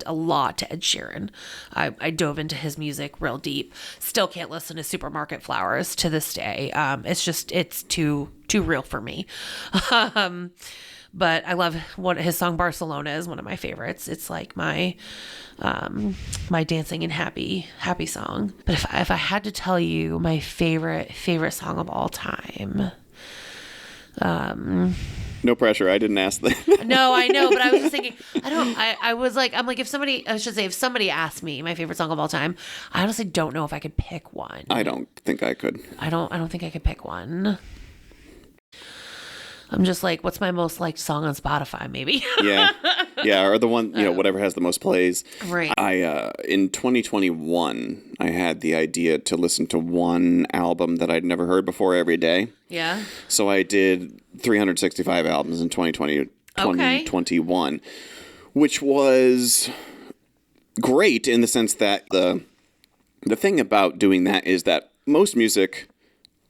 a lot to Ed Sheeran. I dove into his music real deep. Still can't listen to Supermarket Flowers to this day. It's too real for me. But I love what his song Barcelona is one of my favorites. It's like my dancing and happy song. But if I had to tell you my favorite song of all time, no pressure. I didn't ask that. No, I know, but I was just thinking, if somebody asked me my favorite song of all time, I honestly don't know if I could pick one. I don't think I could. I don't think I could pick one. I'm just like, what's my most liked song on Spotify, maybe? Yeah, or the one, whatever has the most plays. Right. In 2021, I had the idea to listen to one album that I'd never heard before every day. Yeah. So I did 365 albums in 2021, which was great in the sense that the thing about doing that is that most music,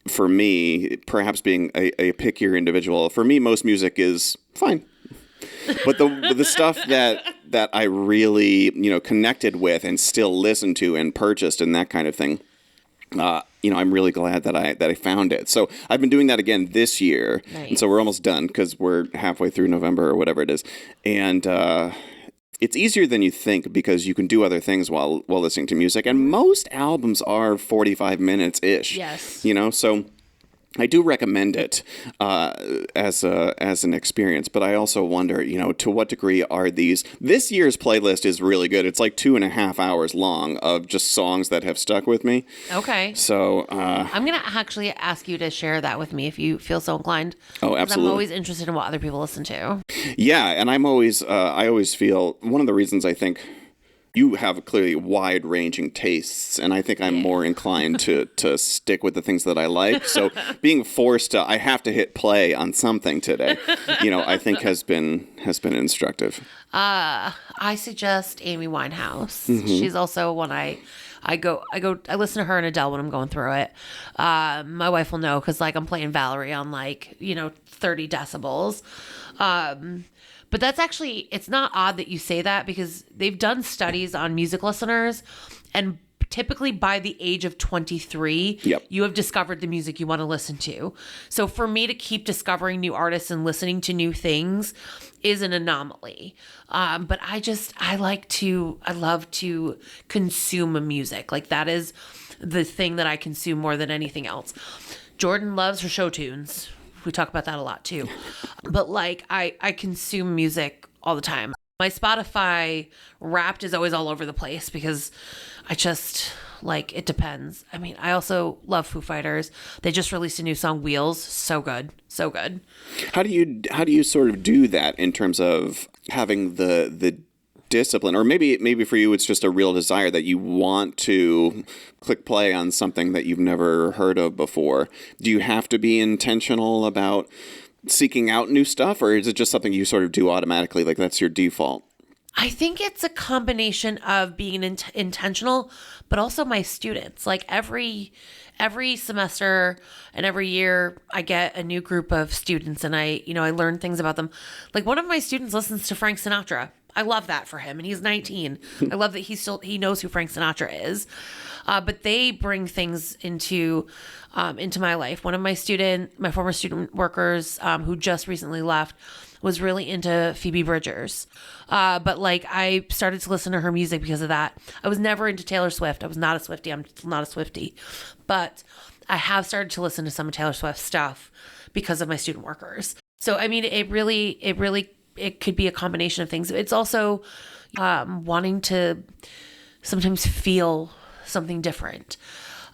for me, perhaps being a pickier individual, for me, most music is fine. But the stuff that I really, connected with and still listen to and purchased and that kind of thing, I'm really glad that I found it. So I've been doing that again this year. Nice. And so we're almost done because we're halfway through November or whatever it is. And it's easier than you think because you can do other things while listening to music. And most albums are 45 minutes-ish. Yes. So I do recommend it as an experience, but I also wonder, to what degree are this year's playlist is really good. It's like 2.5 hours long of just songs that have stuck with me. Okay. So I'm going to actually ask you to share that with me if you feel so inclined. Oh, absolutely. I'm always interested in what other people listen to. Yeah. And I always feel one of the reasons I think you have clearly wide-ranging tastes, and I think I'm more inclined to stick with the things that I like. So being forced to, I have to hit play on something today, I think has been instructive. I suggest Amy Winehouse. Mm-hmm. She's also one I listen to her and Adele when I'm going through it. My wife will know because I'm playing Valerie on 30 decibels. But that's actually, it's not odd that you say that because they've done studies on music listeners, and typically by the age of 23, yep, you have discovered the music you want to listen to. So for me to keep discovering new artists and listening to new things is an anomaly. But I love to consume music. That is the thing that I consume more than anything else. Jordan loves her show tunes. We talk about that a lot too. But I consume music all the time. My Spotify Wrapped is always all over the place because I just it depends. I mean, I also love Foo Fighters. They just released a new song, Wheels. So good. So good. How do you sort of do that in terms of having the discipline, or maybe for you it's just a real desire that you want to click play on something that you've never heard of before? Do you have to be intentional about seeking out new stuff, or is it just something you sort of do automatically, that's your default? I think it's a combination of being intentional, but also my students. Every semester and every year I get a new group of students and I learn things about them. One of my students listens to Frank Sinatra. I love that for him. And he's 19. I love that he knows who Frank Sinatra is. But they bring things into my life. One of my former student workers, who just recently left, was really into Phoebe Bridgers. But like I started to listen to her music because of that. I was never into Taylor Swift. I was not a Swiftie. I'm still not a Swiftie. But I have started to listen to some of Taylor Swift stuff because of my student workers. So, I mean, it could be a combination of things. It's also wanting to sometimes feel something different.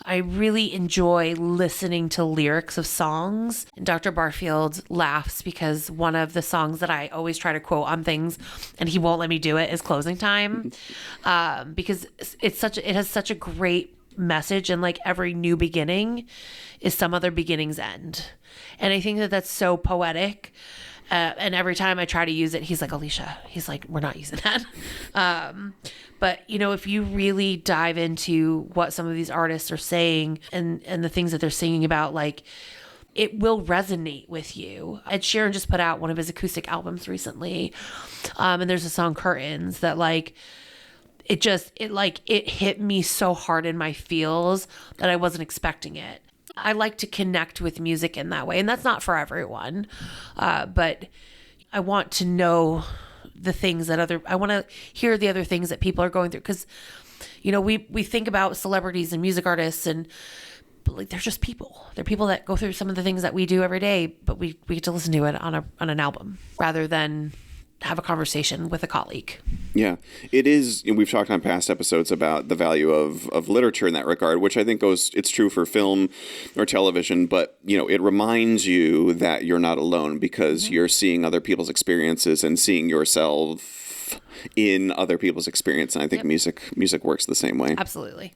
I really enjoy listening to lyrics of songs. And Dr. Barfield laughs because one of the songs that I always try to quote on things, and he won't let me do it, is Closing Time. Because it has such a great message, and like every new beginning is some other beginning's end. And I think that that's so poetic. And every time I try to use it, he's like, Alycia, he's like, we're not using that. But, you know, if you really dive into what some of these artists are saying and the things that they're singing about, like, it will resonate with you. Ed Sheeran just put out one of his acoustic albums recently. And there's a song, Curtains, that like, it hit me so hard in my feels that I wasn't expecting it. I like to connect with music in that way. And that's not for everyone. But I want to know the things that I want to hear the other things that people are going through. Because, you know, we think about celebrities and music artists but like, they're just people. They're people that go through some of the things that we do every day, but we get to listen to it on an album rather than have a conversation with a colleague. Yeah, it is. We've talked on past episodes about the value of literature in that regard, which I think it's true for film or television, but, you know, it reminds you that you're not alone because you're seeing other people's experiences and seeing yourself in other people's experience. And I think music works the same way. Absolutely.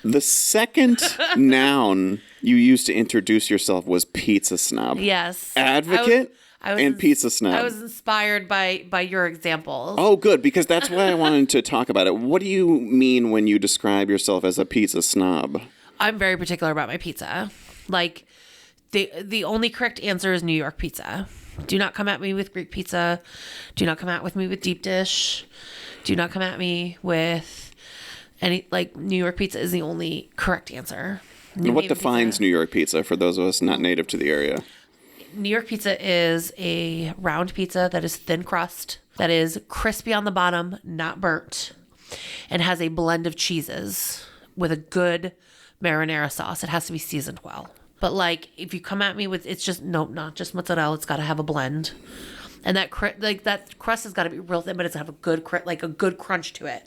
The second noun you used to introduce yourself was pizza snob. Yes. Advocate? And pizza snob. I was inspired by your examples. Oh, good, because that's why I wanted to talk about it. What do you mean when you describe yourself as a pizza snob? I'm very particular about my pizza. Like, the only correct answer is New York pizza. Do not come at me with Greek pizza. Do not come at me with deep dish. Do not come at me with any, like, New York pizza is the only correct answer. What defines New York pizza for those of us not native to the area? New York pizza is a round pizza that is thin crust, that is crispy on the bottom, not burnt, and has a blend of cheeses with a good marinara sauce. It has to be seasoned well. But like, if you come at me with, it's just, nope, not just mozzarella. It's got to have a blend. And that crust has got to be real thin, but it's got to have a good crunch to it,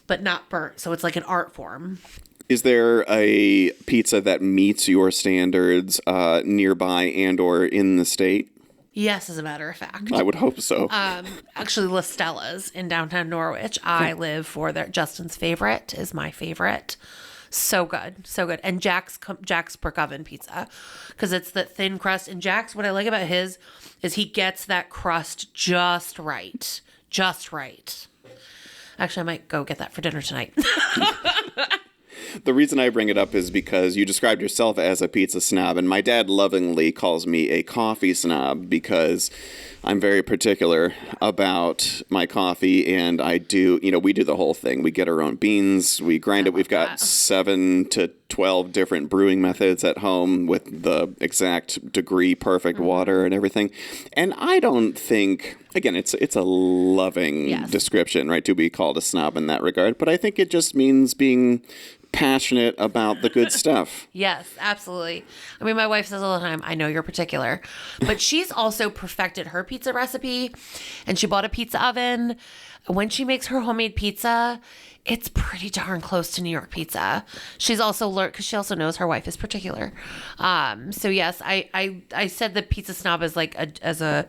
but not burnt. So it's like an art form. Is there a pizza that meets your standards nearby and or in the state? Yes, as a matter of fact. I would hope so. Actually, La Stella's in downtown Norwich. I live for Justin's favorite is my favorite. So good, so good. And Jack's brick oven pizza, because it's the thin crust. And Jack's, what I like about his is he gets that crust just right, just right. Actually, I might go get that for dinner tonight. The reason I bring it up is because you described yourself as a pizza snob, and my dad lovingly calls me a coffee snob because I'm very particular about my coffee, and we do the whole thing. We get our own beans, we grind it. We've got 7 to 12 different brewing methods at home with the exact degree perfect water and everything. And I don't think, again, it's a loving description, right, to be called a snob in that regard, but I think it just means being passionate about the good stuff. Yes, absolutely. I mean, my wife says all the time, I know you're particular, but she's also perfected her pizza recipe, and she bought a pizza oven. When she makes her homemade pizza, it's pretty darn close to New York pizza. She's also learned, because she also knows her wife is particular. So yes, I said the pizza snob is like as a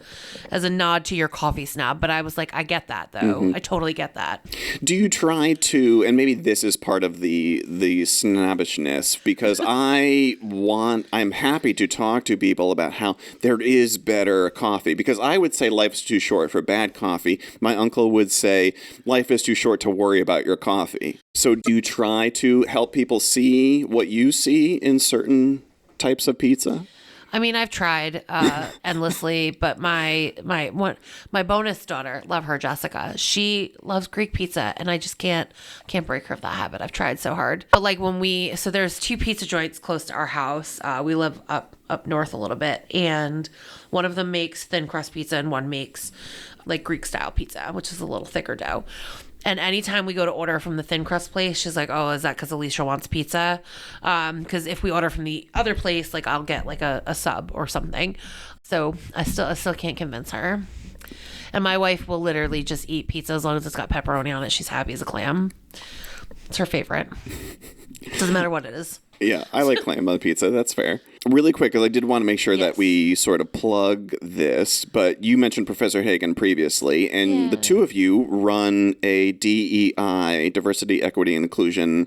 nod to your coffee snob, but I was like, I get that though. Mm-hmm. I totally get that. Do you try to, and maybe this is part of the snobbishness, because I'm happy to talk to people about how there is better coffee, because I would say life's too short for bad coffee. My uncle would say life is too short to worry about your coffee. So do you try to help people see what you see in certain types of pizza? I mean, I've tried endlessly, but my bonus daughter, love her, Jessica. She loves Greek pizza, and I just can't break her of that habit. I've tried so hard. But like so there's 2 pizza joints close to our house. We live up north a little bit, and one of them makes thin crust pizza, and one makes like Greek style pizza, which is a little thicker dough. And anytime we go to order from the thin crust place, she's like, "Oh, is that because Alycia wants pizza?" Because if we order from the other place, like I'll get like a sub or something. So I still can't convince her. And my wife will literally just eat pizza as long as it's got pepperoni on it. She's happy as a clam. It's her favorite. Doesn't matter what it is. Yeah, I like clam on the pizza. That's fair. Really quick, because I did want to make sure that we sort of plug this, but you mentioned Professor Hagen previously, and the two of you run a DEI, Diversity, Equity, and Inclusion,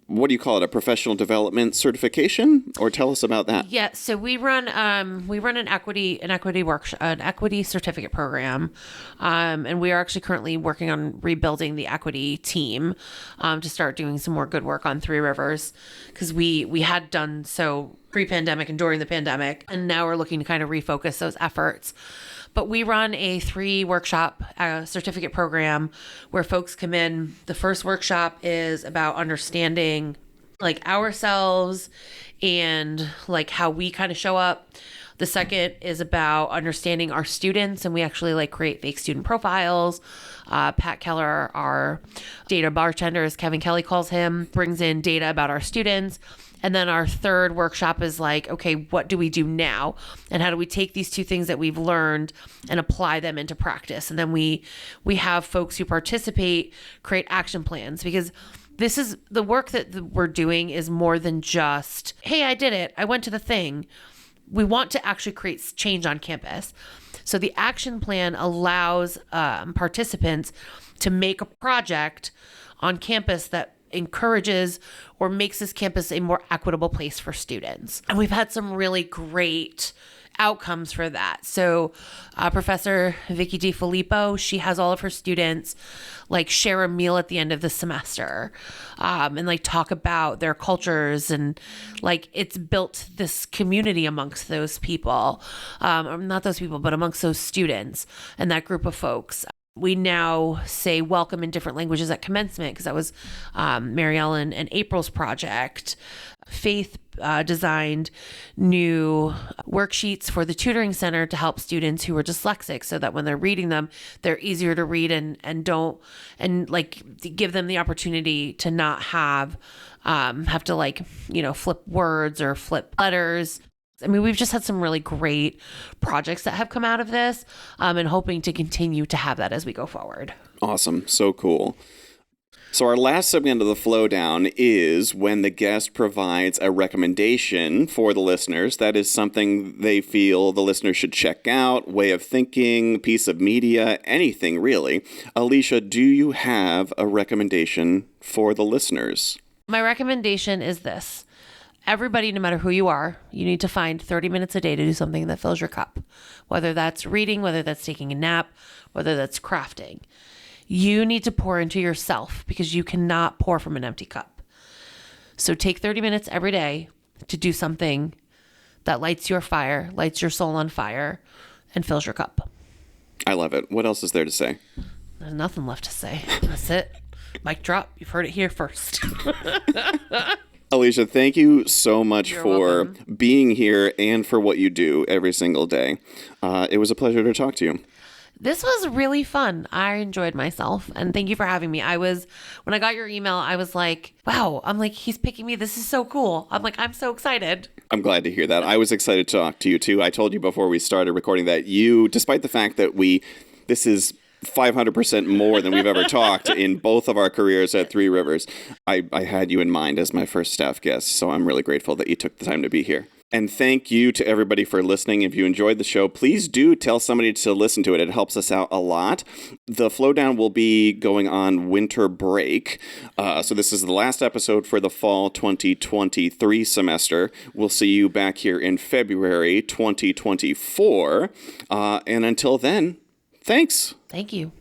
what do you call it, a professional development certification? Or tell us about that. Yeah, so we run an equity workshop, an equity certificate program, and we are actually currently working on rebuilding the equity team to start doing some more good work on Three Rivers, because we had done so pre-pandemic and during the pandemic, and now we're looking to kind of refocus those efforts. But we run a 3-workshop certificate program where folks come in. The first workshop is about understanding like ourselves and like how we kind of show up. The second is about understanding our students, and we actually like create fake student profiles. Pat Keller, our data bartender, as Kevin Kelly calls him, brings in data about our students. And then our third workshop is like, okay, what do we do now? And how do we take these 2 things that we've learned and apply them into practice? And then we have folks who participate create action plans, because this is the work that we're doing is more than just, hey, I did it, I went to the thing. We want to actually create change on campus. So the action plan allows participants to make a project on campus that encourages or makes this campus a more equitable place for students. And we've had some really great outcomes for that. So Professor Vicky DiFilippo, she has all of her students like share a meal at the end of the semester and like talk about their cultures, and like it's built this community amongst those people, or not those people, but amongst those students and that group of folks. We now say welcome in different languages at commencement, because that was Mary Ellen and April's project. Faith designed new worksheets for the tutoring center to help students who are dyslexic, so that when they're reading them, they're easier to read and like give them the opportunity to not have to like, flip words or flip letters. I mean, we've just had some really great projects that have come out of this, and hoping to continue to have that as we go forward. Awesome. So cool. So our last segment of the Flowdown is when the guest provides a recommendation for the listeners. That is something they feel the listeners should check out, way of thinking, piece of media, anything really. Alycia, do you have a recommendation for the listeners? My recommendation is this. Everybody, no matter who you are, you need to find 30 minutes a day to do something that fills your cup. Whether that's reading, whether that's taking a nap, whether that's crafting. You need to pour into yourself, because you cannot pour from an empty cup. So take 30 minutes every day to do something that lights your fire, lights your soul on fire, and fills your cup. I love it. What else is there to say? There's nothing left to say. That's it. Mic drop. You've heard it here first. Alycia, thank you so much for welcome. being here and for what you do every single day. It was a pleasure to talk to you. This was really fun. I enjoyed myself, and thank you for having me. When I got your email, I was like, wow, I'm like, he's picking me. This is so cool. I'm like, I'm so excited. I'm glad to hear that. I was excited to talk to you too. I told you before we started recording that you, despite the fact that this is 500% more than we've ever talked in both of our careers at Three Rivers, I had you in mind as my first staff guest, so I'm really grateful that you took the time to be here. And thank you to everybody for listening. If you enjoyed the show, please do tell somebody to listen to it. It helps us out a lot. The Flowdown will be going on winter break. So this is the last episode for the fall 2023 semester. We'll see you back here in February 2024. And until then, thanks. Thank you.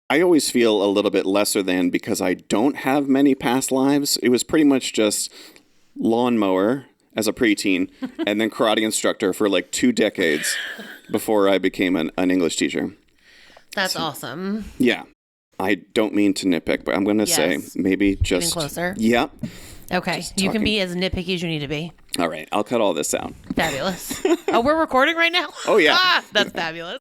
I always feel a little bit lesser than because I don't have many past lives. It was pretty much just lawnmower as a preteen and then karate instructor for like 2 decades before I became an English teacher. That's awesome. Yeah. I don't mean to nitpick, but I'm going to say maybe just... Getting closer. Yep. Okay. You can be as nitpicky as you need to be. All right. I'll cut all this out. Fabulous. Oh, we're recording right now? Oh, yeah. That's fabulous.